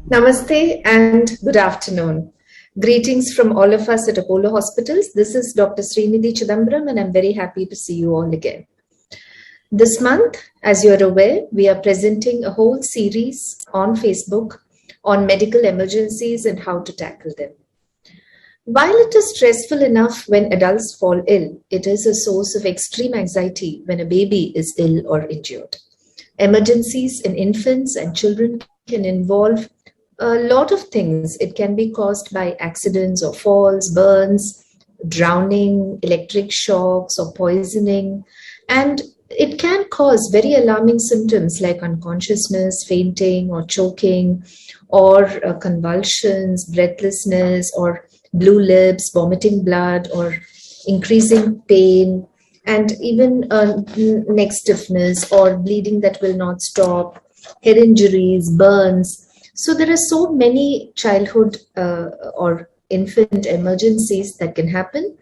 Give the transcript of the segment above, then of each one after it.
Namaste and good afternoon. Greetings from all of us at Apollo Hospitals. This is Dr. Srinidhi Chidambaram and I'm very happy to see you all again. This month, as you're aware, we are presenting a whole series on Facebook on medical emergencies and how to tackle them. While it is stressful enough when adults fall ill, it is a source of extreme anxiety when a baby is ill or injured. Emergencies in infants and children can involve a lot of things. It can be caused by accidents or falls, burns, drowning, electric shocks or poisoning, and it can cause very alarming symptoms like unconsciousness, fainting or choking, or convulsions, breathlessness, or blue lips, vomiting blood, or increasing pain, and even neck stiffness or bleeding that will not stop, head injuries, burns. So there are so many childhood or infant emergencies that can happen,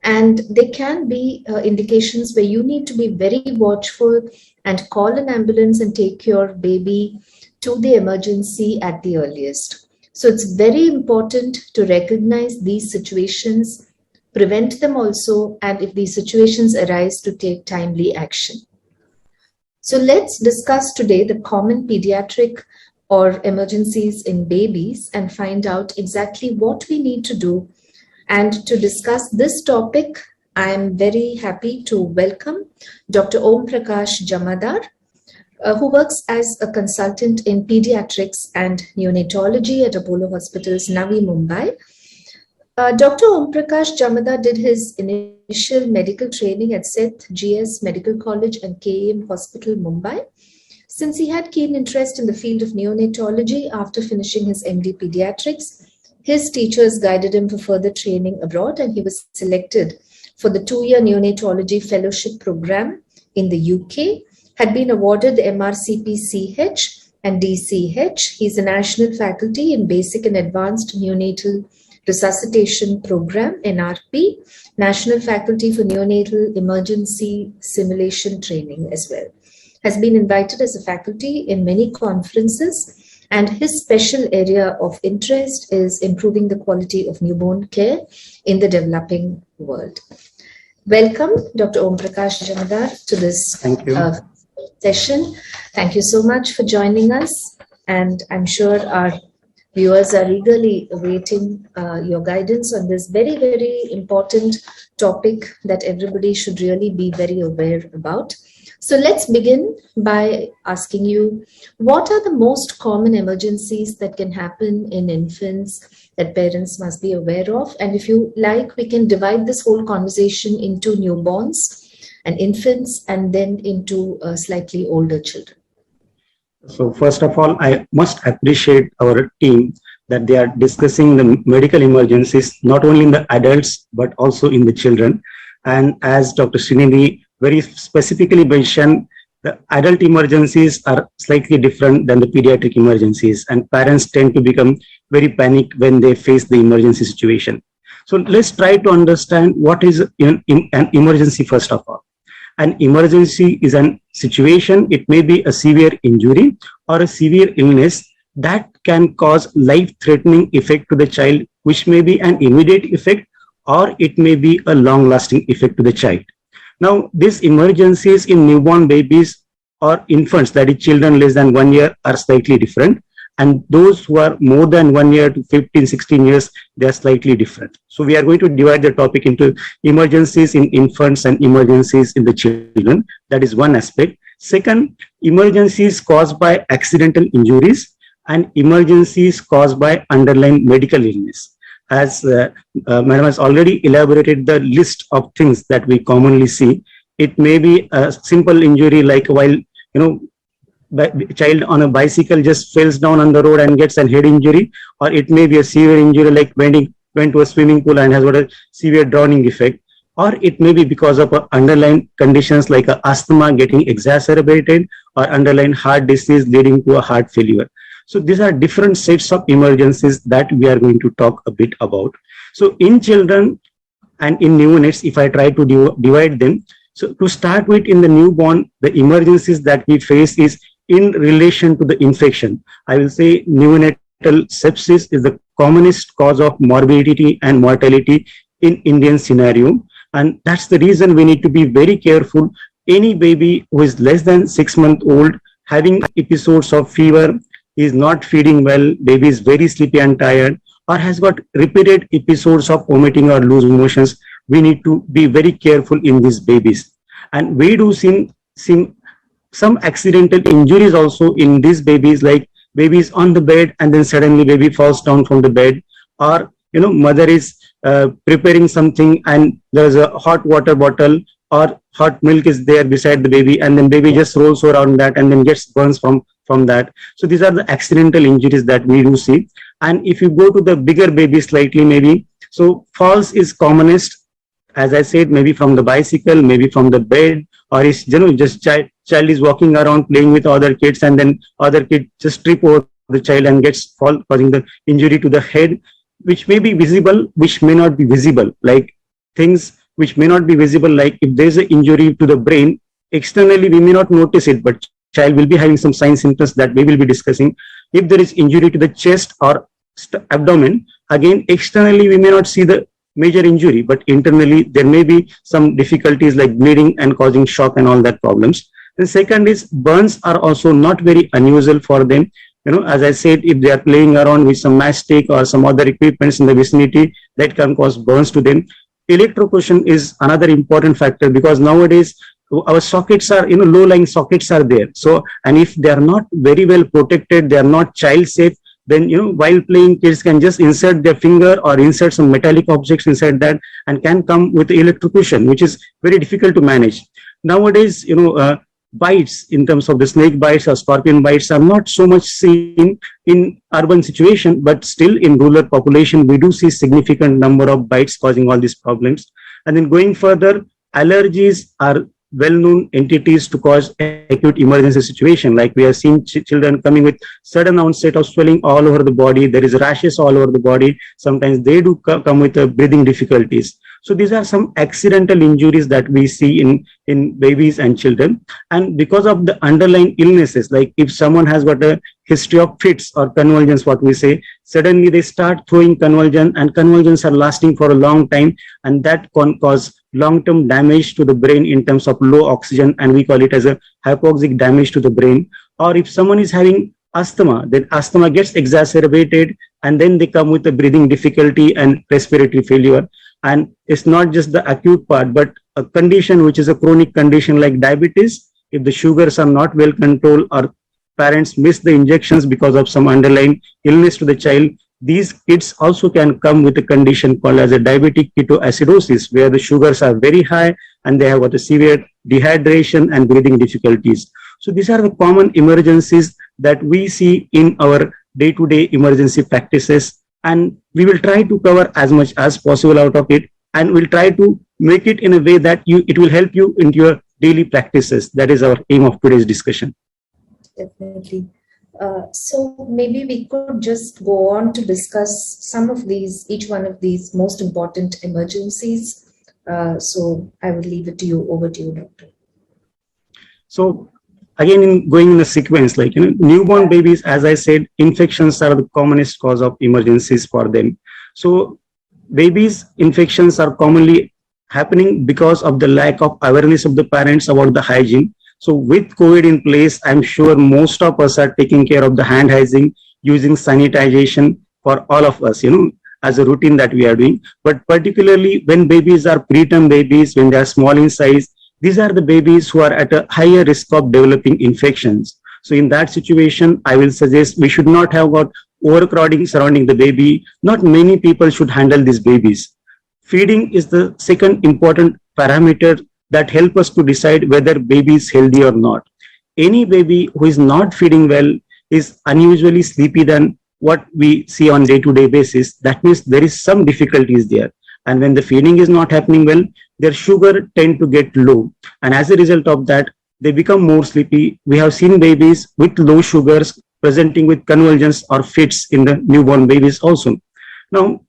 and they can be indications where you need to be very watchful and call an ambulance and take your baby to the emergency at the earliest. So it's very important to recognize these situations, prevent them also, and if these situations arise, to take timely action. So let's discuss today the common pediatric or emergencies in babies and find out exactly what we need to do. And to discuss this topic, I am very happy to welcome Dr. Om Prakash Jamadar, who works as a consultant in pediatrics and neonatology at Apollo Hospitals, Navi Mumbai. Dr. Om Prakash Jamadar did his initial medical training at Seth GS Medical College and KEM Hospital, Mumbai. Since he had keen interest in the field of neonatology after finishing his MD Pediatrics, his teachers guided him for further training abroad, and he was selected for the 2-year neonatology fellowship program in the UK, had been awarded the MRCP-CH and DCH. He's a national faculty in Basic and Advanced Neonatal Resuscitation Program, NRP, National Faculty for Neonatal Emergency Simulation Training as well. Has been invited as a faculty in many conferences, and his special area of interest is improving the quality of newborn care in the developing world. Welcome, Dr. Om Prakash Jamadar, to this session. Thank you so much for joining us, and I'm sure our viewers are eagerly awaiting your guidance on this very, very important topic that everybody should really be very aware about. So let's begin by asking you, what are the most common emergencies that can happen in infants that parents must be aware of? And if you like, we can divide this whole conversation into newborns and infants and then into slightly older children. So first of all, I must appreciate our team that they are discussing the medical emergencies, not only in the adults, but also in the children. And as Dr. Srinidhi very specifically mentioned, the adult emergencies are slightly different than the pediatric emergencies, and parents tend to become very panicked when they face the emergency situation. So let's try to understand what is an emergency first of all. An emergency is a situation, it may be a severe injury or a severe illness that can cause life-threatening effect to the child, which may be an immediate effect or it may be a long-lasting effect to the child. Now, these emergencies in newborn babies or infants, that is children less than 1 year, are slightly different. And those who are more than 1 year to 15, 16 years, they are slightly different. So we are going to divide the topic into emergencies in infants and emergencies in the children. That is one aspect. Second, emergencies caused by accidental injuries and emergencies caused by underlying medical illness. As Madam has already elaborated the list of things that we commonly see, it may be a simple injury like while, child on a bicycle just falls down on the road and gets a head injury, or it may be a severe injury like went to a swimming pool and has got a severe drowning effect, or it may be because of underlying conditions like asthma getting exacerbated or underlying heart disease leading to a heart failure. So these are different sets of emergencies that we are going to talk a bit about. So in children and in neonates, if I try to divide them, so to start with, in the newborn, the emergencies that we face is in relation to the infection. I will say neonatal sepsis is the commonest cause of morbidity and mortality in Indian scenario. And that's the reason we need to be very careful. Any baby who is less than 6 months old having episodes of fever, is not feeding well, baby is very sleepy and tired, or has got repeated episodes of vomiting or loose motions, we need to be very careful in these babies. And we do see some accidental injuries also in these babies, like babies on the bed and then suddenly baby falls down from the bed, or mother is preparing something and there's a hot water bottle or hot milk is there beside the baby, and then baby just rolls around that and then gets burns from that. So these are the accidental injuries that we do see. And if you go to the bigger baby slightly, maybe, so falls is commonest, as I said, maybe from the bicycle, maybe from the bed, or is just child is walking around playing with other kids, and then other kid just trip over the child and gets fall, causing the injury to the head, which may be visible, which may not be visible, like things which may not be visible, like if there's an injury to the brain, externally we may not notice it, but child will be having some sign symptoms that we will be discussing. If there is injury to the chest or abdomen, again externally we may not see the major injury, but internally there may be some difficulties like bleeding and causing shock and all that problems. The second is burns are also not very unusual for them. As I said, if they are playing around with some matchstick or some other equipments in the vicinity, that can cause burns to them. Electrocution is another important factor, because nowadays our sockets are, low-lying sockets are there. So, and if they are not very well protected, they are not child safe, then, while playing, kids can just insert their finger or insert some metallic objects inside that and can come with electrocution, which is very difficult to manage. Nowadays, bites in terms of the snake bites or scorpion bites are not so much seen in urban situation, but still in rural population, we do see significant number of bites causing all these problems. And then going further, allergies are well-known entities to cause acute emergency situation. Like we have seen children coming with sudden onset of swelling all over the body. There is rashes all over the body. Sometimes they do come with breathing difficulties. So these are some accidental injuries that we see in babies and children. And because of the underlying illnesses, like if someone has got a history of fits or convulsions, what we say, suddenly they start throwing convulsion, and convulsions are lasting for a long time, and that can cause long-term damage to the brain in terms of low oxygen, and we call it as a hypoxic damage to the brain. Or if someone is having asthma, then asthma gets exacerbated, and then they come with a breathing difficulty and respiratory failure. And it's not just the acute part, but a condition which is a chronic condition like diabetes, if the sugars are not well controlled or parents miss the injections because of some underlying illness to the child, these kids also can come with a condition called as a diabetic ketoacidosis, where the sugars are very high and they have got a severe dehydration and breathing difficulties. So these are the common emergencies that we see in our day-to-day emergency practices, and we will try to cover as much as possible out of it, and we'll try to make it in a way that it will help you in your daily practices. That is our aim of today's discussion. Definitely. So maybe we could just go on to discuss some of these, each one of these most important emergencies. So I would leave it to you, over to you, Doctor. So again, going in a sequence, like, newborn babies, as I said, infections are the commonest cause of emergencies for them. So babies' infections are commonly happening because of the lack of awareness of the parents about the hygiene. So with COVID in place, I'm sure most of us are taking care of the hand hygiene, using sanitization for all of us, as a routine that we are doing. But particularly when babies are preterm babies, when they are small in size, these are the babies who are at a higher risk of developing infections. So in that situation, I will suggest we should not have got overcrowding surrounding the baby. Not many people should handle these babies. Feeding is the second important parameter that help us to decide whether baby is healthy or not. Any baby who is not feeding well is unusually sleepy than what we see on day-to-day basis. That means there is some difficulties there. And when the feeding is not happening well, their sugar tend to get low. And as a result of that, they become more sleepy. We have seen babies with low sugars presenting with convulsions or fits in the newborn babies also. Now,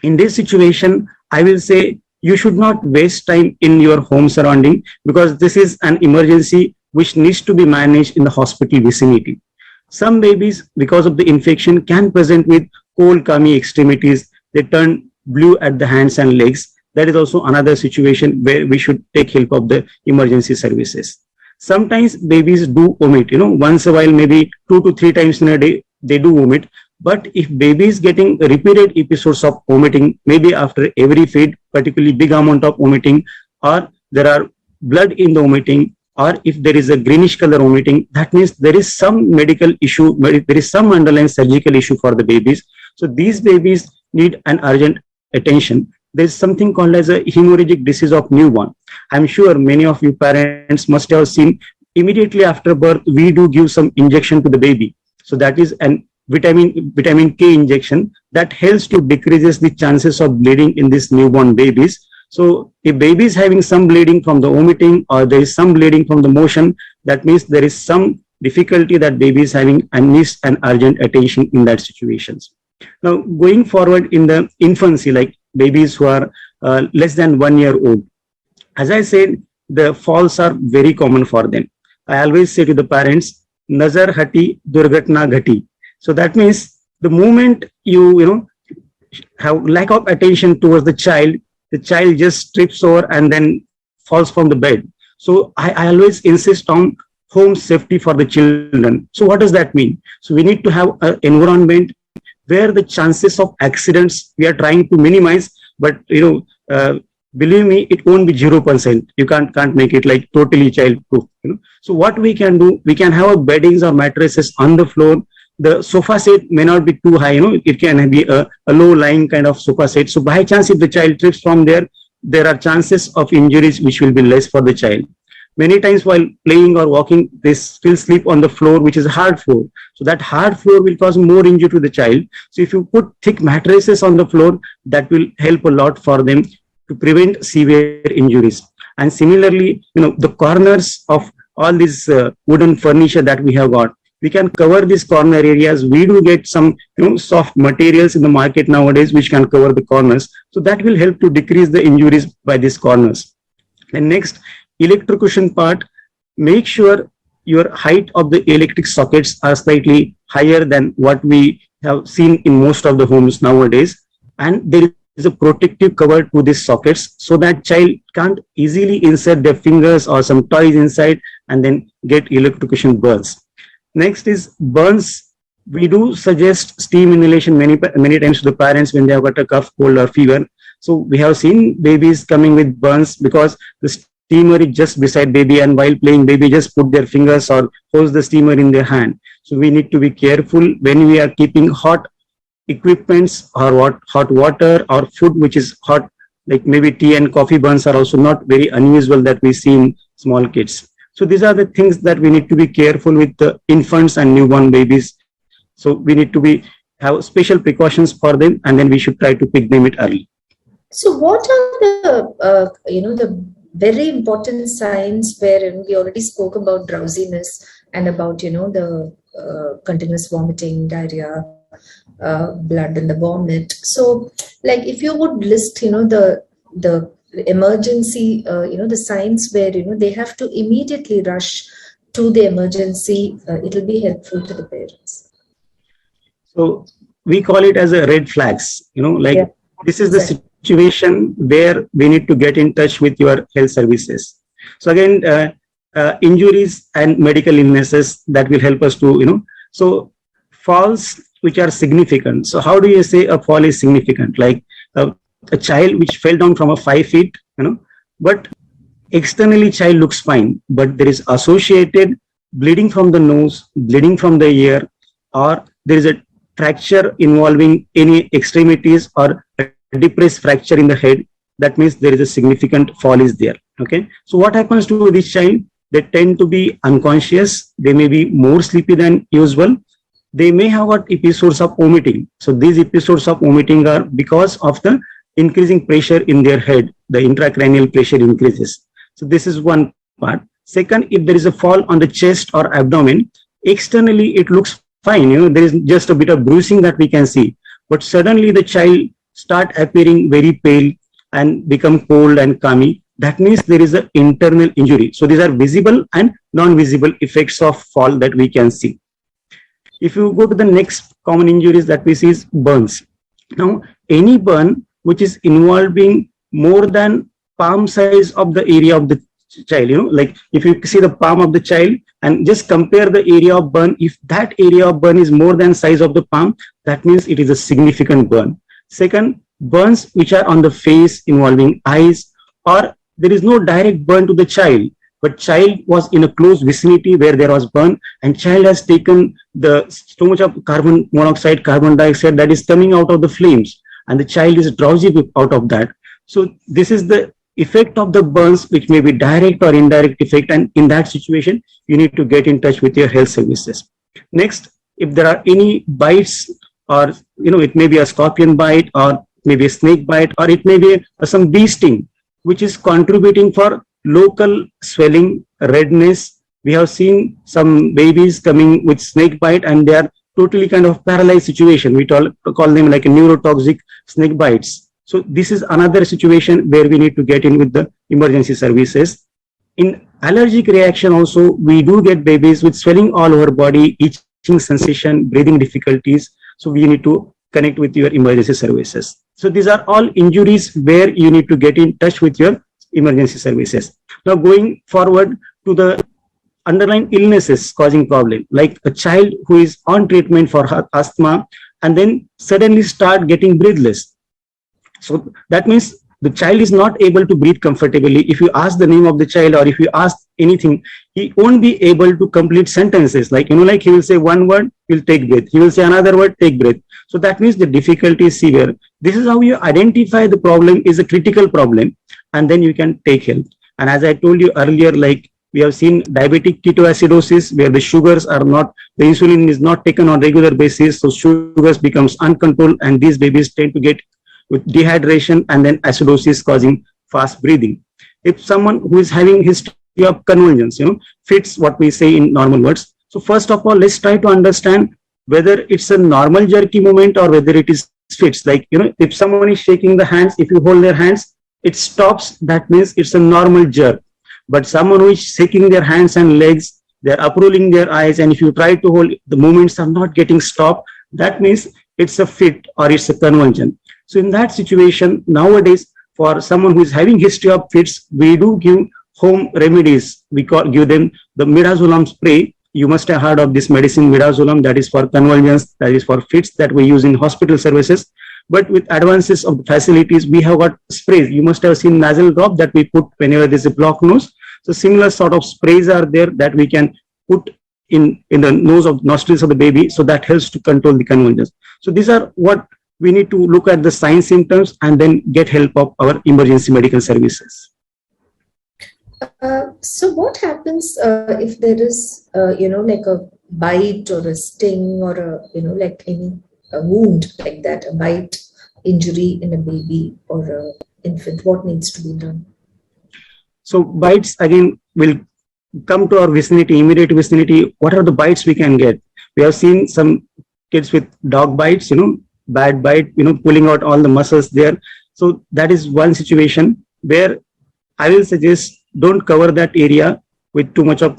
in this situation, I will say you should not waste time in your home surrounding, because this is an emergency which needs to be managed in the hospital vicinity. Some babies, because of the infection, can present with cold, clammy extremities. They turn blue at the hands and legs. That is also another situation where we should take help of the emergency services. Sometimes babies do vomit, once a while, maybe 2 to 3 times in a day, they do vomit. But if baby is getting repeated episodes of vomiting, maybe after every feed, particularly big amount of vomiting, or there are blood in the vomiting, or if there is a greenish color vomiting, that means there is some medical issue, there is some underlying surgical issue for the babies. So these babies need an urgent attention. There's something called as a hemorrhagic disease of newborn. I'm sure many of you parents must have seen, immediately after birth, we do give some injection to the baby. So that is an vitamin K injection that helps to decreases the chances of bleeding in these newborn babies. So if baby is having some bleeding from the vomiting, or there is some bleeding from the motion, that means there is some difficulty that baby is having and needs an urgent attention in that situations. Now, going forward in the infancy, like babies who are less than 1 year old, as I said, the falls are very common for them. I always say to the parents, nazar hati, durgatna ghati. So that means the moment you have lack of attention towards the child just trips over and then falls from the bed. So I always insist on home safety for the children. So what does that mean? So we need to have an environment where the chances of accidents we are trying to minimize, but believe me, it won't be 0%. You can't make it like totally child proof. So what we can do, we can have a beddings or mattresses on the floor. The sofa set may not be too high, it can be a low lying kind of sofa set. So by chance, if the child trips from there are chances of injuries which will be less for the child. Many times while playing or walking, they still sleep on the floor, which is a hard floor. So that hard floor will cause more injury to the child. So if you put thick mattresses on the floor, that will help a lot for them to prevent severe injuries. And similarly, the corners of all these wooden furniture that we have got, we can cover these corner areas. We do get some soft materials in the market nowadays which can cover the corners. So that will help to decrease the injuries by these corners. And next, electrocution part, make sure your height of the electric sockets are slightly higher than what we have seen in most of the homes nowadays. And there is a protective cover to these sockets so that child can't easily insert their fingers or some toys inside and then get electrocution burns. Next is burns. We do suggest steam inhalation many times to the parents when they have got a cough, cold or fever. So we have seen babies coming with burns because the steamer is just beside baby, and while playing, baby just put their fingers or holds the steamer in their hand. So we need to be careful when we are keeping hot equipments or hot water or food which is hot, like maybe tea and coffee burns are also not very unusual that we see in small kids. So these are the things that we need to be careful with the infants and newborn babies. So we need to have special precautions for them, and then we should try to pick them it early. So what are the very important signs where we already spoke about drowsiness and about the continuous vomiting, diarrhea, blood in the vomit. So like if you would list the emergency, the signs where they have to immediately rush to the emergency, it'll be helpful to the parents. So we call it as a red flags, this is the situation where we need to get in touch with your health services. So again, injuries and medical illnesses that will help us to, so falls which are significant. So how do you say a fall is significant? Like a child which fell down from a 5 feet, but externally child looks fine, but there is associated bleeding from the nose, bleeding from the ear, or there is a fracture involving any extremities or a depressed fracture in the head. That means there is a significant fall is there. Okay. So what happens to this child? They tend to be unconscious. They may be more sleepy than usual. They may have got episodes of vomiting. So these episodes of vomiting are because of the increasing pressure in their head. The intracranial pressure increases. So this is one part. Second, if there is a fall on the chest or abdomen, externally it looks fine. There is just a bit of bruising that we can see, but suddenly the child start appearing very pale and become cold and clammy. That means there is an internal injury. So these are visible and non-visible effects of fall that we can see. If you go to the next common injuries that we see is burns. Now, any burn which is involving more than palm size of the area of the child, like if you see the palm of the child and just compare the area of burn, if that area of burn is more than size of the palm, that means it is a significant burn. Second, burns which are on the face involving eyes, or there is no direct burn to the child, but child was in a close vicinity where there was burn, and child has taken the so much of carbon monoxide, carbon dioxide that is coming out of the flames, and the child is drowsy out of that. So this is the effect of the burns, which may be direct or indirect effect, and in that situation you need to get in touch with your health services. Next, if there are any bites, or it may be a scorpion bite, or maybe a snake bite, or it may be some bee sting which is contributing for local swelling, redness. We have seen some babies coming with snake bite and they are totally kind of paralyzed situation. We call them like a neurotoxic snake bites. So this is another situation where we need to get in with the emergency services. In allergic reaction also, we do get babies with swelling all over body, itching sensation, breathing difficulties. So we need to connect with your emergency services. So these are all injuries where you need to get in touch with your emergency services. Now going forward to the underlying illnesses causing problem, like a child who is on treatment for asthma and then suddenly start getting breathless. So that means the child is not able to breathe comfortably. If you ask the name of the child or if you ask anything, he won't be able to complete sentences. Like, like he will say one word, he'll take breath. He will say another word, take breath. So that means the difficulty is severe. This is how you identify the problem is a critical problem, and then you can take help. And as I told you earlier, like we have seen diabetic ketoacidosis where the sugars are not, the insulin is not taken on regular basis. So sugars becomes uncontrolled and these babies tend to get with dehydration and then acidosis causing fast breathing. If someone who is having history of convulsions, fits what we say in normal words. So first of all, let's try to understand whether it's a normal jerky movement or whether it is fits. Like, if someone is shaking the hands, if you hold their hands, it stops. That means it's a normal jerk. But someone who is shaking their hands and legs, they're uprolling their eyes, and if you try to hold, the movements are not getting stopped, that means it's a fit or it's a convulsion. So in that situation, nowadays, for someone who is having history of fits, we do give home remedies. We give them the midazolam spray. You must have heard of this medicine, midazolam, that is for convulsions, that is for fits that we use in hospital services. But with advances of the facilities, we have got sprays. You must have seen nasal drop that we put whenever there's a blocked nose. So similar sort of sprays are there that we can put in the nostrils of the baby. So that helps to control the convulsions. So these are what we need to look at the sign symptoms and then get help of our emergency medical services. So what happens if there is, like a bite or a sting or like any wound like that, a bite, injury in a baby or an infant? What needs to be done? So bites again will come to our vicinity, immediate vicinity. What are the bites we can get? We have seen some kids with dog bites, bad bite, pulling out all the muscles there. So that is one situation where I will suggest don't cover that area with too much of,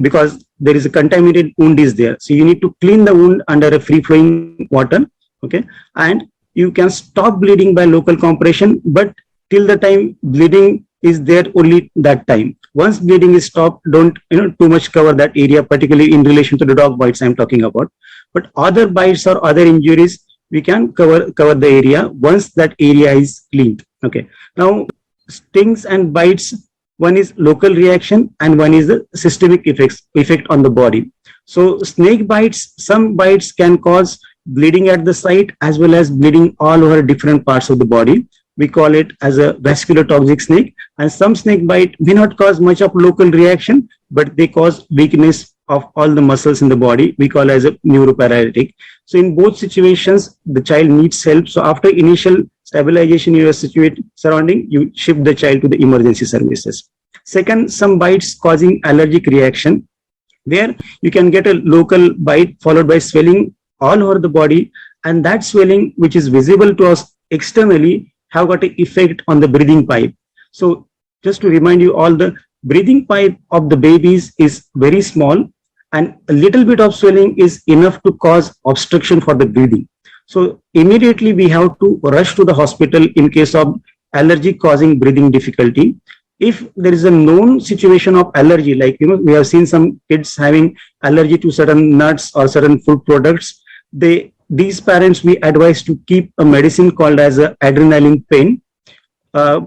because there is a contaminated wound is there. So you need to clean the wound under a free flowing water. Okay. And you can stop bleeding by local compression, but till the time bleeding is there only that time. Once bleeding is stopped, don't, too much cover that area, particularly in relation to the dog bites I'm talking about. But other bites or other injuries, we can cover the area once that area is cleaned. Okay. Now, stings and bites, one is local reaction and one is the systemic effect on the body. So snake bites, some bites can cause bleeding at the site as well as bleeding all over different parts of the body. We call it as a vascular toxic snake, and some snake bite may not cause much of local reaction, but they cause weakness of all the muscles in the body. We call as a neuroparalytic. So in both situations, the child needs help. So after initial stabilization in your surrounding, you shift the child to the emergency services. Second, some bites causing allergic reaction, where you can get a local bite followed by swelling all over the body, and that swelling, which is visible to us externally, have got an effect on the breathing pipe. So just to remind you all, the breathing pipe of the babies is very small, and a little bit of swelling is enough to cause obstruction for the breathing. So immediately we have to rush to the hospital in case of allergy causing breathing difficulty. If there is a known situation of allergy, like we have seen some kids having allergy to certain nuts or certain food products, these parents we advise to keep a medicine called as a adrenaline pain. uh,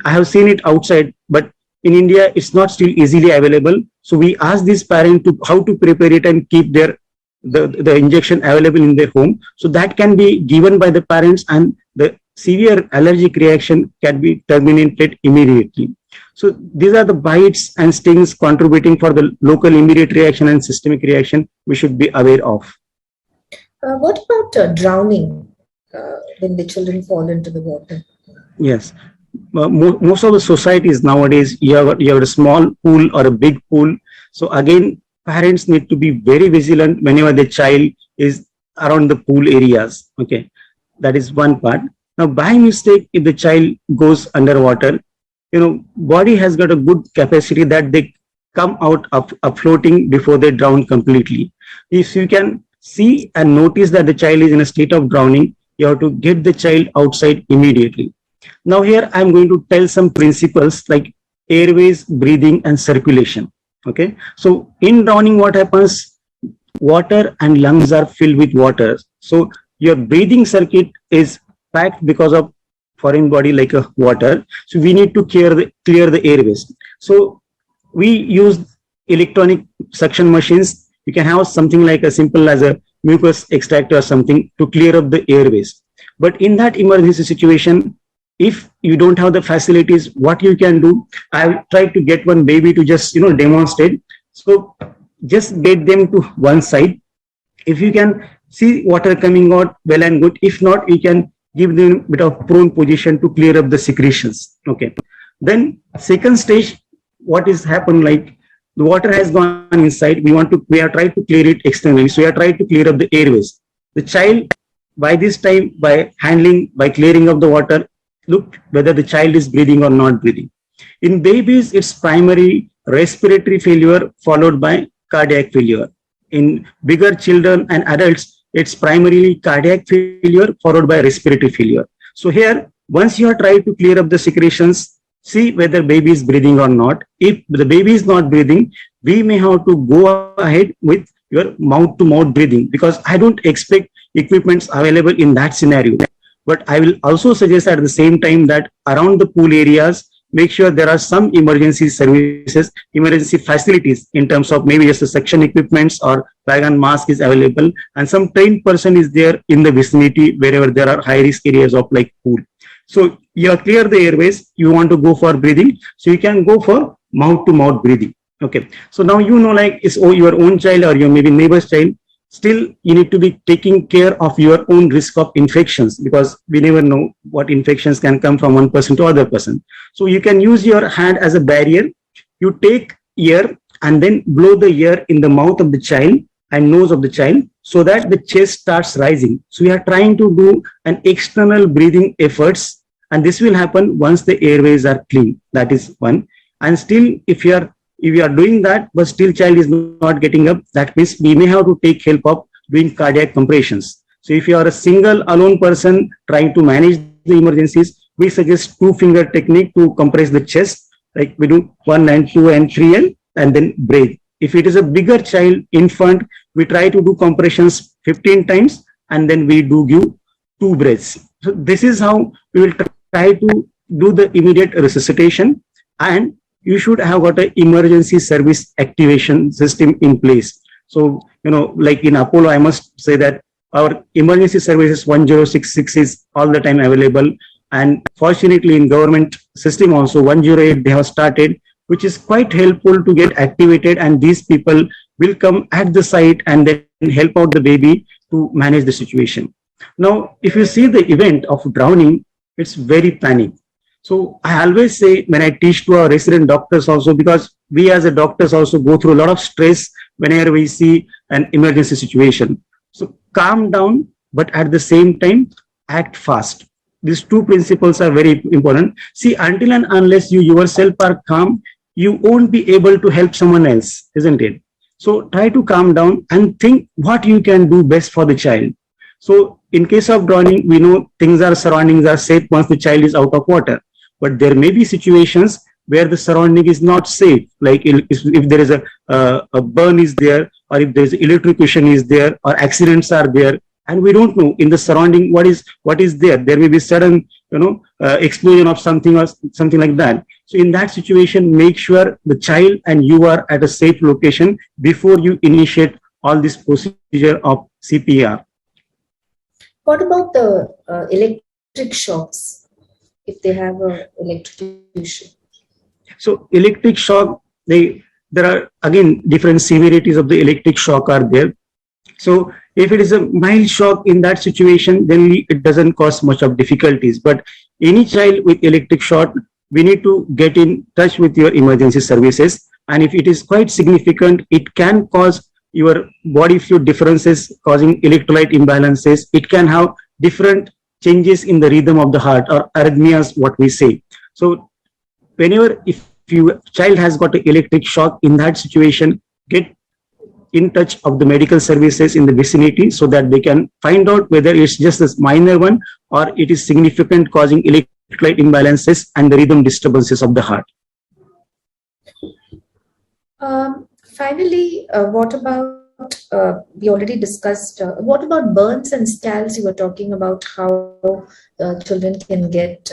I have seen it outside, but in India, it's not still easily available. So we ask this parent to how to prepare it and keep the injection available in their home. So that can be given by the parents, and the severe allergic reaction can be terminated immediately. So these are the bites and stings contributing for the local immediate reaction and systemic reaction we should be aware of. What about drowning when the children fall into the water? Yes. Most of the societies nowadays, you have a small pool or a big pool. So again, parents need to be very vigilant whenever the child is around the pool areas. Okay, that is one part. Now, by mistake, if the child goes underwater, body has got a good capacity that they come out of floating before they drown completely. If you can see and notice that the child is in a state of drowning, you have to get the child outside immediately. Now here I'm going to tell some principles like airways, breathing and circulation. Okay. So in drowning, what happens? Water and lungs are filled with water. So your breathing circuit is packed because of foreign body like a water. So we need to clear the airways. So we use electronic suction machines. You can have something like as simple as a mucus extractor or something to clear up the airways. But in that emergency situation, if you don't have the facilities, what you can do, I've tried to get one baby to just demonstrate. So just get them to one side. If you can see water coming out, well and good. If not, you can give them a bit of prone position to clear up the secretions. Okay. Then second stage, what is happened, like the water has gone inside. We are trying to clear it externally. So we are trying to clear up the airways. The child, by this time, by clearing of the water, look whether the child is breathing or not breathing. In babies, it's primary respiratory failure followed by cardiac failure. In bigger children and adults, it's primarily cardiac failure followed by respiratory failure. So here, once you are trying to clear up the secretions, see whether baby is breathing or not. If the baby is not breathing, we may have to go ahead with your mouth-to-mouth breathing, because I don't expect equipments available in that scenario. But I will also suggest at the same time that around the pool areas, make sure there are some emergency services, emergency facilities in terms of maybe just the suction equipments or bag and mask is available, and some trained person is there in the vicinity wherever there are high risk areas of like pool. So you are clear the airways, you want to go for breathing, so you can go for mouth to mouth breathing. Okay. So now like it's your own child or your maybe neighbor's child. Still, you need to be taking care of your own risk of infections, because we never know what infections can come from one person to other person. So you can use your hand as a barrier. You take air and then blow the air in the mouth of the child and nose of the child so that the chest starts rising. So we are trying to do an external breathing efforts, and this will happen once the airways are clean. That is one. And still, if you are doing that, but still child is not getting up, that means we may have to take help of doing cardiac compressions. So if you are a single alone person trying to manage the emergencies, we suggest 2-finger technique to compress the chest. Like we do 1 and 2 and 3 and then breathe. If it is a bigger child, infant, we try to do compressions 15 times and then we do give 2 breaths. So this is how we will try to do the immediate resuscitation, and you should have got an emergency service activation system in place. So, like in Apollo, I must say that our emergency services 1066 is all the time available. And fortunately in government system also 108 they have started, which is quite helpful to get activated, and these people will come at the site and then help out the baby to manage the situation. Now, if you see the event of drowning, it's very panic. So I always say when I teach to our resident doctors also, because we as a doctors also go through a lot of stress whenever we see an emergency situation. So calm down, but at the same time, act fast. These 2 principles are very important. See, until and unless you yourself are calm, you won't be able to help someone else, isn't it? So try to calm down and think what you can do best for the child. So in case of drowning, we know surroundings are safe once the child is out of water. But there may be situations where the surrounding is not safe, like if there is a burn is there, or if there is electrocution is there, or accidents are there, and we don't know in the surrounding what is there. There may be sudden, explosion of something or something like that. So in that situation, make sure the child and you are at a safe location before you initiate all this procedure of CPR. What about the electric shocks, if they have a electrocution? So electric shock, there are again different severities of the electric shock are there. So if it is a mild shock in that situation, then it doesn't cause much of difficulties. But any child with electric shock, we need to get in touch with your emergency services. And if it is quite significant, it can cause your body fluid differences, causing electrolyte imbalances. It can have different changes in the rhythm of the heart, or arrhythmias, what we say. So whenever, if your child has got an electric shock, in that situation, get in touch of the medical services in the vicinity so that they can find out whether it's just a minor one or it is significant, causing electrolyte imbalances and the rhythm disturbances of the heart. Finally, what about, we already discussed, what about burns and scalds? You were talking about how children can get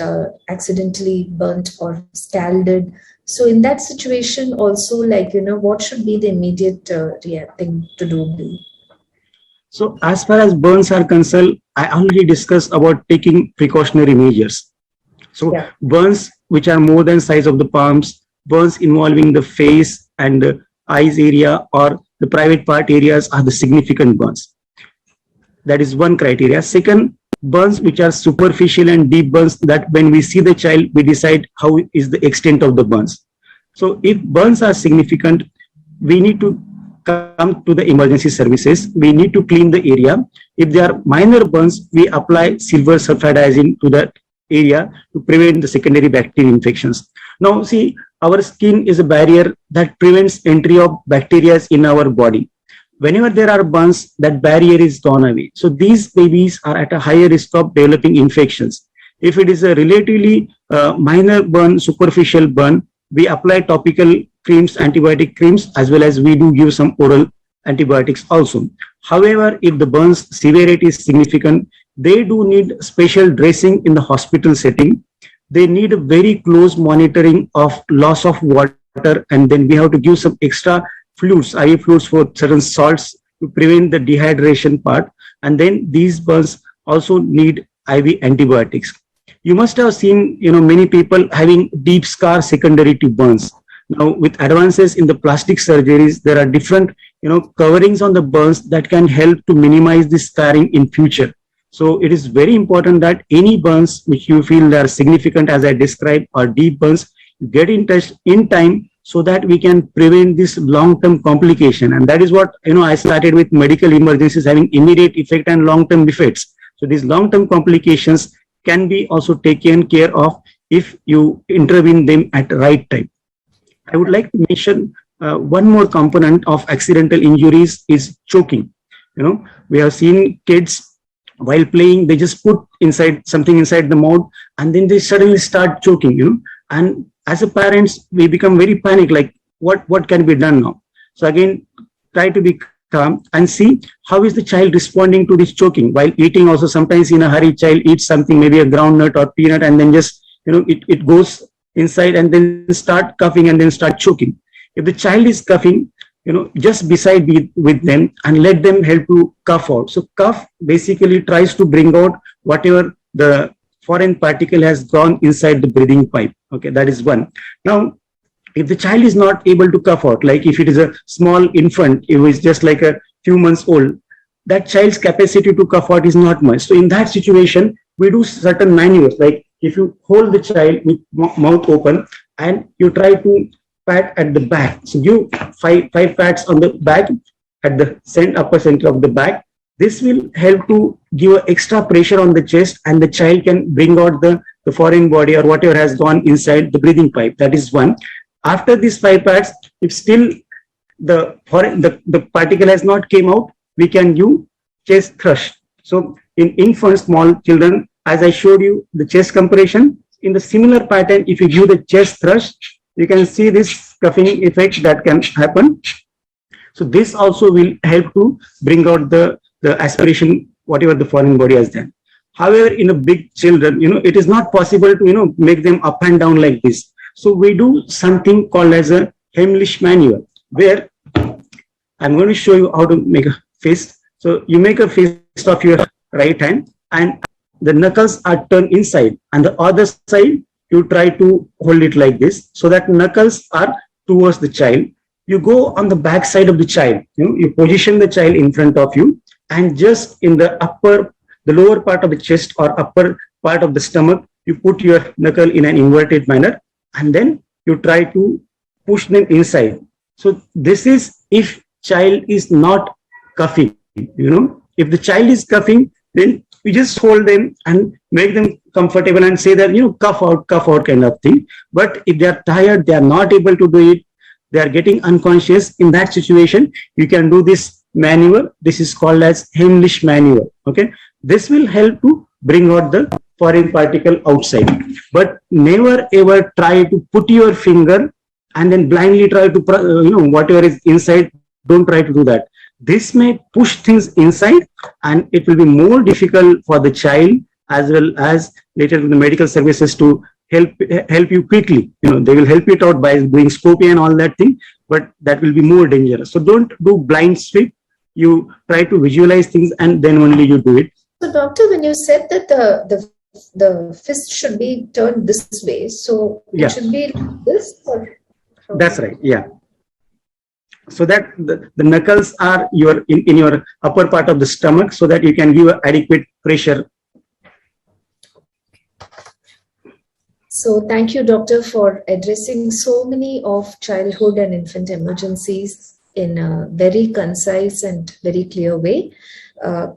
accidentally burnt or scalded. So in that situation also, like, what should be the immediate thing to do? So as far as burns are concerned, I already discussed about taking precautionary measures. So yeah. Burns which are more than size of the palms, burns involving the face and the eyes area or the private part areas are the significant burns. That is one criteria. Second, burns which are superficial and deep burns, that when we see the child, we decide how is the extent of the burns. So if burns are significant, we need to come to the emergency services. We need to clean the area. If they are minor burns, we apply silver sulfadazine to that area to prevent the secondary bacterial infections. Now see, our skin is a barrier that prevents entry of bacteria in our body. Whenever there are burns, that barrier is gone away. So these babies are at a higher risk of developing infections. If it is a relatively minor burn, superficial burn, we apply topical creams, antibiotic creams, as well as we do give some oral antibiotics also. However, if the burns severity is significant, they do need special dressing in the hospital setting. They need a very close monitoring of loss of water, and then we have to give some extra fluids, IV fluids for certain salts to prevent the dehydration part. And then these burns also need IV antibiotics. You must have seen, many people having deep scar secondary to burns. Now, with advances in the plastic surgeries, there are different, coverings on the burns that can help to minimize the scarring in future. So it is very important that any burns which you feel are significant, as I described, or deep burns, get in touch in time so that we can prevent this long-term complication. And that is what, I started with medical emergencies having immediate effect and long-term effects. So these long-term complications can be also taken care of if you intervene them at the right time. I would like to mention one more component of accidental injuries is choking. We have seen kids while playing, they just put something inside the mouth and then they suddenly start choking, and as a parents, we become very panic, like what can be done now? So again, try to be calm and see how is the child responding to this choking. While eating also, sometimes in a hurry, child eats something, maybe a groundnut or peanut, and then just, it goes inside and then start coughing and then start choking. If the child is coughing, just beside with them and let them help to cough out. So cough basically tries to bring out whatever the foreign particle has gone inside the breathing pipe. Okay, that is one. Now, if the child is not able to cough out, like if it is a small infant, it was just like a few months old, that child's capacity to cough out is not much. So in that situation, we do certain maneuvers, like if you hold the child with mouth open and you try to pat at the back. So give five pats on the back at the upper center of the back. This will help to give extra pressure on the chest, and the child can bring out the foreign body or whatever has gone inside the breathing pipe. That is one. After these 5 pats, if still the particle has not came out, we can give chest thrust. So in infants, small children, as I showed you the chest compression, in the similar pattern, if you give the chest thrust, you can see this cuffing effect that can happen. So this also will help to bring out the aspiration, whatever the foreign body has done. However, in a big children, it is not possible to, make them up and down like this. So we do something called as a Heimlich maneuver, where I'm going to show you how to make a fist. So you make a fist of your right hand and the knuckles are turned inside, and the other side you try to hold it like this so that knuckles are towards the child. You go on the back side of the child, you position the child in front of you, and just in the lower part of the chest or upper part of the stomach, you put your knuckle in an inverted manner, and then you try to push them inside. So this is if child is not cuffing. If the child is cuffing, then you just hold them and make them comfortable and say that, cuff out kind of thing. But if they are tired, they are not able to do it, they are getting unconscious, in that situation, you can do this maneuver. This is called as Heimlich maneuver. Okay. This will help to bring out the foreign particle outside. But never ever try to put your finger and then blindly try to, whatever is inside, don't try to do that. This may push things inside, and it will be more difficult for the child as well as later in the medical services to help you quickly. They will help it out by doing scopy and all that thing, but that will be more dangerous. So don't do blind sweep. You try to visualize things and then only you do it. So doctor, when you said that the fist should be turned this way, so it should be like this? Or that's right. Yeah. So that the knuckles are in your upper part of the stomach, so that you can give adequate pressure. So thank you, doctor, for addressing so many of childhood and infant emergencies in a very concise and very clear way.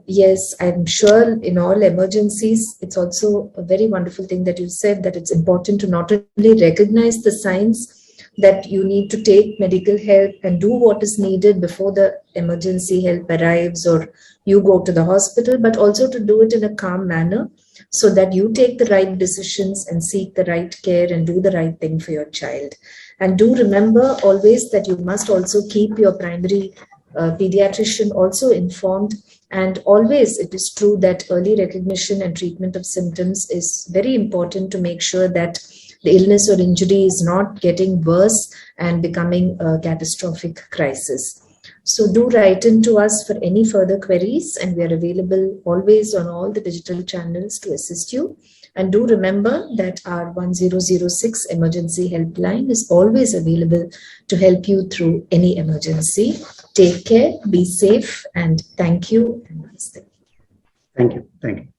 Yes, I'm sure in all emergencies, it's also a very wonderful thing that you said, that it's important to not only recognize the signs that you need to take medical help and do what is needed before the emergency help arrives or you go to the hospital, but also to do it in a calm manner so that you take the right decisions and seek the right care and do the right thing for your child. And do remember always that you must also keep your primary pediatrician also informed. And always it is true that early recognition and treatment of symptoms is very important to make sure that the illness or injury is not getting worse and becoming a catastrophic crisis. So do write in to us for any further queries, and we are available always on all the digital channels to assist you. And do remember that our 1006 emergency helpline is always available to help you through any emergency. Take care, be safe, and thank you. Thank you. Thank you.